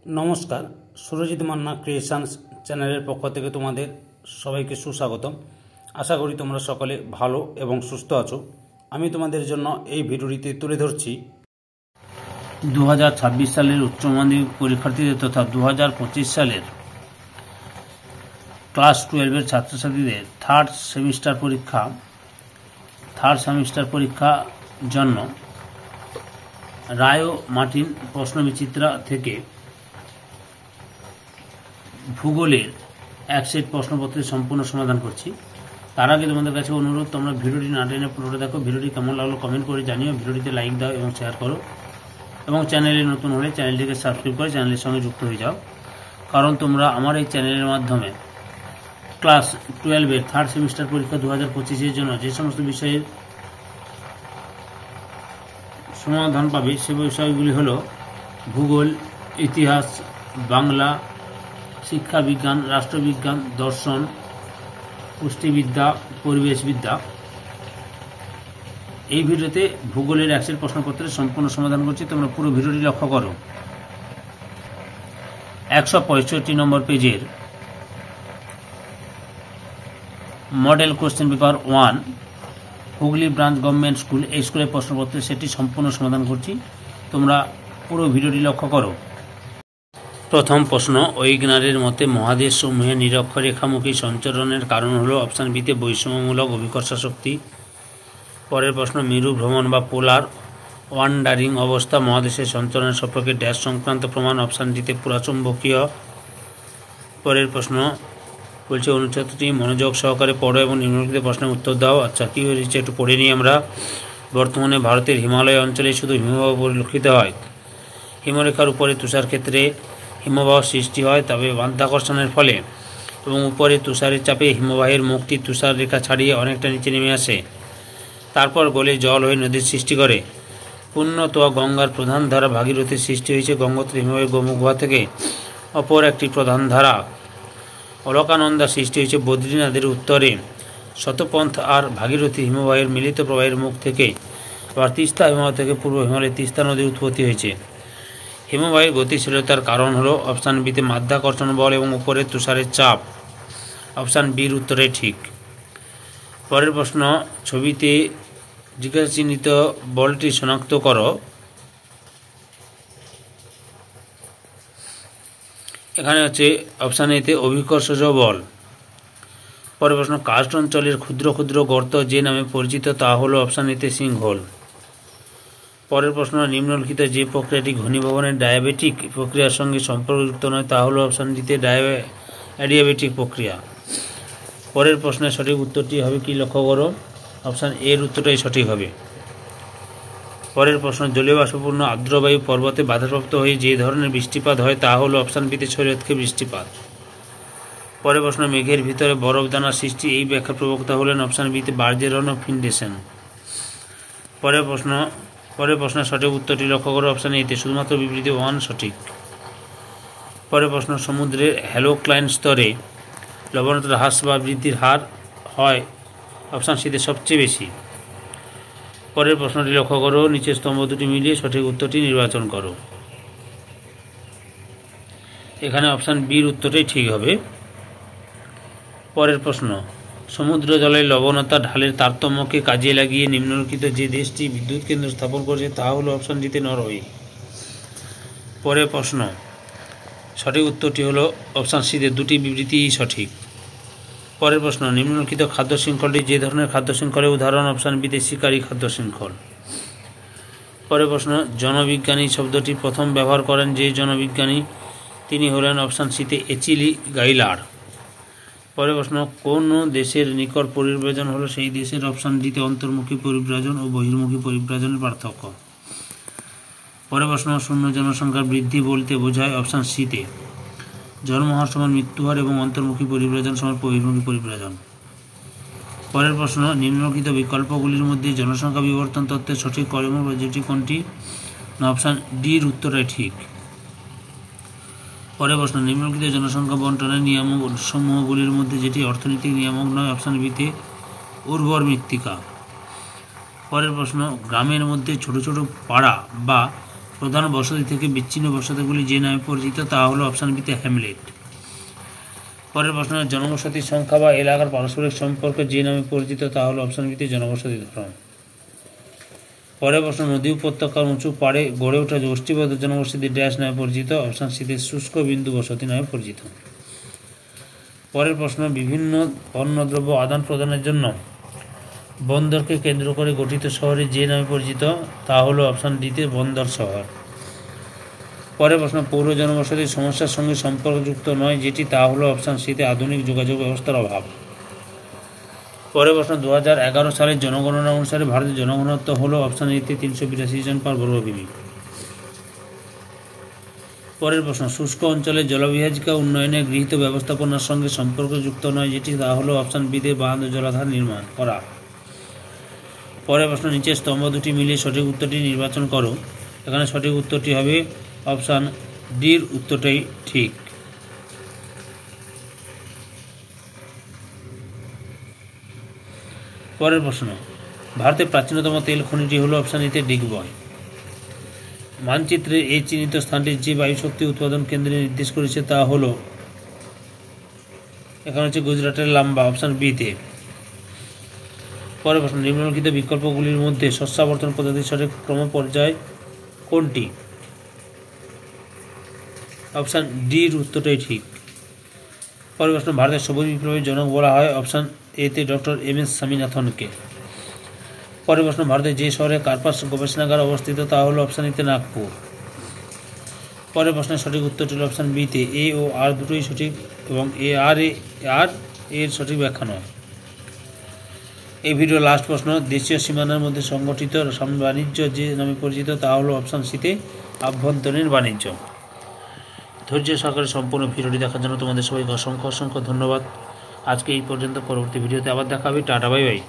নমস্কার, সুরজিৎ মান্না ক্রিয়েশনস চ্যানেলের পক্ষ থেকে তোমাদের সবাইকে সুস্বাগতম। আশা করি তোমরা সকলে ভালো এবং সুস্থ আছো। আমি তোমাদের জন্য এই ভিডিওটিতে তুলে ধরছি 2026 সালের উচ্চ মাধ্যমিক পরীক্ষার্থীদের তথা 2025 সালের ক্লাস 12-এর ছাত্রছাত্রীদের থার্ড সেমিস্টার পরীক্ষার জন্য রায় ও মার্টিন প্রশ্নবিচিত্রা থেকে ভূগোলের এক সেট প্রশ্নপত্রের সম্পূর্ণ সমাধান করছি। তার আগে তোমাদের কাছে অনুরোধ, তোমরা ভিডিওটি না টেনে পুরোটা দেখো। ভিডিওটি কেমন লাগলো কমেন্ট করে জানিও, ভিডিওটিতে লাইক দাও এবং শেয়ার করো, এবং চ্যানেলে নতুন হলে চ্যানেলটিকে সাবস্ক্রাইব করে চ্যানেলের সঙ্গে যুক্ত হয়ে যাও। কারণ তোমরা আমার এই চ্যানেলের মাধ্যমে ক্লাস 12-এর থার্ড সেমিস্টার পরীক্ষা 2025-এর জন্য যে সমস্ত বিষয়ের সমাধান পাবে সে বিষয়গুলি হলো ভূগোল, ইতিহাস, বাংলা, শিক্ষা বিজ্ঞান, রাষ্ট্রবিজ্ঞান, দর্শন, পুষ্টিবিদ্যা, পরিবেশবিদ্যা। এই ভিডিওতে ভূগোলের এক সেট প্রশ্নপত্রের সম্পূর্ণ সমাধান করছি, তোমরা পুরো ভিডিওটি লক্ষ্য করো। 165 নম্বর পেজের model question paper 1 Hooghly branch government school, এই স্কুলের প্রশ্নপত্রের সেটি সম্পূর্ণ সমাধান করছি, তোমরা পুরো ভিডিওটি লক্ষ্য করো। প্রথম প্রশ্ন, ওয়েগনারের মতে মহাদেশ সমূহে নিরক্ষরেখামুখী সঞ্চরণের কারণ হলো অপশান বিতে বৈষম্যমূলক অভিকর্ষা শক্তি। পরের প্রশ্ন, মেরু ভ্রমণ বা পোলার ওয়ান্ডারিং অবস্থা মহাদেশের সঞ্চরণের সম্পর্কে ড্যাশ সংক্রান্ত প্রমাণ অপশান ডিতে পুরাচুম্বকীয়। পরের প্রশ্ন বলছে অনুচ্ছেদটি মনোযোগ সহকারে পড়ো এবং নিম্নলিখিত প্রশ্নের উত্তর দাও। আচ্ছা, কী হয়েছে একটু পড়ে নিই আমরা। বর্তমানে ভারতের হিমালয় অঞ্চলে শুধু হিমবাহ পরিলক্ষিত হয়। হিমরেখার উপরে তুষার ক্ষেত্রে হিমবাহ সৃষ্টি হয়, তবে মাধ্যাকর্ষণের ফলে এবং উপরে তুষারের চাপে হিমবাহের মুখটি তুষার রেখা ছাড়িয়ে অনেকটা নিচে নেমে আসে, তারপর গলে জল হয়ে নদীর সৃষ্টি করে। পুণ্যতোয়া গঙ্গার প্রধান ধারা ভাগীরথীর সৃষ্টি হয়েছে গঙ্গোত্রী হিমবাহের গোমুখ গুহা থেকে। অপর একটি প্রধান ধারা অলকানন্দা সৃষ্টি হয়েছে বদ্রীনাথের উত্তরে শতপন্থ আর ভাগীরথী হিমবাহের মিলিত প্রবাহের মুখ থেকে। আবার তিস্তা হিমবাহ থেকে পূর্ব হিমালয়ে তিস্তা নদীর উৎপত্তি হয়েছে। হিমবাহের গতিশীলতার কারণ হলো অপশান বিতে মাধ্যাকর্ষণ বল এবং উপরের তুষারের চাপ। অপশান বির উত্তরে ঠিক। পরের প্রশ্ন, ছবিতে জিজ্ঞাসিত বলটি শনাক্ত করো। এখানে হচ্ছে অপশান এতে অভিকর্ষজ বল। পরের প্রশ্ন, কার্স্ট অঞ্চলের ক্ষুদ্র ক্ষুদ্র গর্ত যে নামে পরিচিত তা হলো অপশান এতে সিঙ্কহোল। পরের প্রশ্ন, নিম্নলিখিত যে প্রক্রিয়াটি ঘনীভবনের ডায়াবেটিক প্রক্রিয়ার সঙ্গে সম্পর্কযুক্ত নয় তা হলো অপশান ডিতে অ্যাডিয়াবেটিক প্রক্রিয়া। পরের প্রশ্নের সঠিক উত্তরটি হবে কি লক্ষ্য করো, অপশান এর উত্তরটাই সঠিক হবে। পরের প্রশ্ন, জলীয় বাষ্পপূর্ণ আর্দ্রবায়ু পর্বতে বাধাপ্রাপ্ত হয়ে যে ধরনের বৃষ্টিপাত হয় তা হলো অপশান বিতে শৈলক্ষে বৃষ্টিপাত। পরের প্রশ্ন, মেঘের ভিতরে বরফ দানার সৃষ্টি, এই ব্যাখ্যার প্রবক্তা হলেন অপশান বিতে বার্জেরন ও ফিন্ডেসেন। পরের প্রশ্নের সঠিক উত্তরটি লক্ষ্য করো, অপশান এতে শুধুমাত্র বিবৃতি 1 সঠিক। পরের প্রশ্ন, সমুদ্রের হ্যালোক্লাইন স্তরে লবণাক্ততা হ্রাস বা বৃদ্ধির হার হয় অপশান সিতে সবচেয়ে বেশি। পরের প্রশ্নটি লক্ষ্য করো, নিচের স্তম্ভ দুটি মিলিয়ে সঠিক উত্তরটি নির্বাচন করো। এখানে অপশান বির উত্তরটাই ঠিক হবে। পরের প্রশ্ন, সমুদ্র জলের লবণতা ঢালের তারতম্যকে কাজে লাগিয়ে নিম্নলিখিত যে দেশটি বিদ্যুৎ কেন্দ্র স্থাপন করেছে তা হলো অপশান ডিতে নরওয়ে। পরের প্রশ্ন, সঠিক উত্তরটি হলো অপশান সিতে দুটি বিবৃতিই সঠিক। পরের প্রশ্ন, নিম্নলিখিত খাদ্য শৃঙ্খলটি যে ধরনের খাদ্য শৃঙ্খলের উদাহরণ অপশান বিতে শিকারী খাদ্য শৃঙ্খল। পরের প্রশ্ন, জনবিজ্ঞানী শব্দটি প্রথম ব্যবহার করেন যে জনবিজ্ঞানী তিনি হলেন অপশান সিতে এচিলি গাইলার। পরের প্রশ্ন, কোন দেশের নিকট পরিব্রাজন হলো সেই দেশের অপশান ডিতে অন্তর্মুখী পরিব্রাজন ও বহির্মুখী পরিব্রাজনের পার্থক্য। পরের প্রশ্ন, শূন্য জনসংখ্যার বৃদ্ধি বলতে বোঝায় অপশান সিতে জন্মহার সমান মৃত্যুহার এবং অন্তর্মুখী পরিব্রাজন সমান বহির্মুখী পরিব্রাজন। পরের প্রশ্ন, নিম্নলিখিত বিকল্পগুলির মধ্যে জনসংখ্যা বিবর্তন তত্ত্বের সঠিক কর্ম যেটি কোনটি, অপশান ডির উত্তরটাই ঠিক। পরের প্রশ্ন, নিম্নলিখিত জনসংখ্যা বন্টনের নিয়ামক সমূহগুলির মধ্যে যেটি অর্থনৈতিক নিয়ামক নয় অপশান বিতে উর্বর মৃত্তিকা। পরের প্রশ্ন, গ্রামের মধ্যে ছোট ছোট পাড়া বা প্রধান বসতি থেকে বিচ্ছিন্ন বসতিগুলি যে নামে পরিচিত তা হলো অপশান বিতে হ্যামলেট। পরের প্রশ্ন, জনবসতির সংখ্যা বা এলাকার পারস্পরিক সম্পর্ক যে নামে পরিচিত তা হলো অপশান বিতে জনবসতি ধরন। পরের প্রশ্ন, নদী উপত্যকার উঁচু পাড়ে গড়ে ওঠা গোষ্ঠীবদ্ধ জনবসতি ড্যাশ নামে পরিচিত, অপশান সিতে শুষ্ক বিন্দু বসতি নামে পরিচিত। পরের প্রশ্ন, বিভিন্ন পণ্যদ্রব্য আদান প্রদানের জন্য বন্দরকে কেন্দ্র করে গঠিত শহরে যে নামে পরিচিত তা হলো অপশান ডিতে বন্দর শহর। পরের প্রশ্ন, পৌর জনবসতির সমস্যার সঙ্গে সম্পর্কযুক্ত নয় যেটি তা হলো অপশান সিতে আধুনিক যোগাযোগ ব্যবস্থার অভাব। পরের প্রশ্ন, 2011 সালের জনগণনা অনুসারে ভারতের জনঘনত্ব হলো অপশান এতে 382 জন পার বর্গ কিমি। পরের প্রশ্ন, শুষ্ক অঞ্চলের জলবিভাজিকা উন্নয়নে গৃহীত ব্যবস্থাপনার সঙ্গে সম্পর্কযুক্ত নয় যেটি তা হলো অপশান বিতে বাঁধ ও জলাধার নির্মাণ করা। পরের প্রশ্ন, নিচের স্তম্ভ দুটি মিলিয়ে সঠিক উত্তরটি নির্বাচন করো। এখানে সঠিক উত্তরটি হবে অপশান ডির উত্তরটাই ঠিক। পরের প্রশ্ন, ভারতের প্রাচীনতম তেল খনিটি হলো অপশান এতে ডিগবয়। মানচিত্রে এই চিহ্নিত স্থানটি যে বায়ুশক্তি উৎপাদন কেন্দ্রে নির্দেশ করেছে তা হলো এখানে হচ্ছে গুজরাটের লাম্বা, অপশান বিতে। পরের প্রশ্ন, নিম্নলিখিত বিকল্পগুলির মধ্যে শস্যাবর্তন পদ্ধতির সঠিক ক্রমপর্যায় কোনটি? অপশান ডির উত্তরটাই ঠিক। পরের প্রশ্ন, ভারতের সবুজ বিপ্লবের জনক বলা হয় অপশান এতে ডক্টর এম.এস. স্বামীনাথনকে। পরের প্রশ্ন, ভারতের যে শহরে কার্পাস গবেষণাগার অবস্থিত তা হলো অপশান এতে নাগপুর। পরের প্রশ্নের সঠিক উত্তরটি হল অপশান বিতে এ ও আর দুটোই সঠিক এবং আর এর সঠিক ব্যাখ্যা নয়। এই ভিডিও লাস্ট প্রশ্ন, দেশীয় সীমানার মধ্যে সংগঠিত বাণিজ্য যে নামে পরিচিত তা হলো অপশান সিতে আভ্যন্তরীণ বাণিজ্য। ধৈর্য সহকারে সম্পূর্ণ ভিডিওটি দেখার জন্য তোমাদের সবাইকে অসংখ্য ধন্যবাদ। আজকে এই পর্যন্ত, পরবর্তী ভিডিওতে আবার দেখা হবে। Tata, bye bye.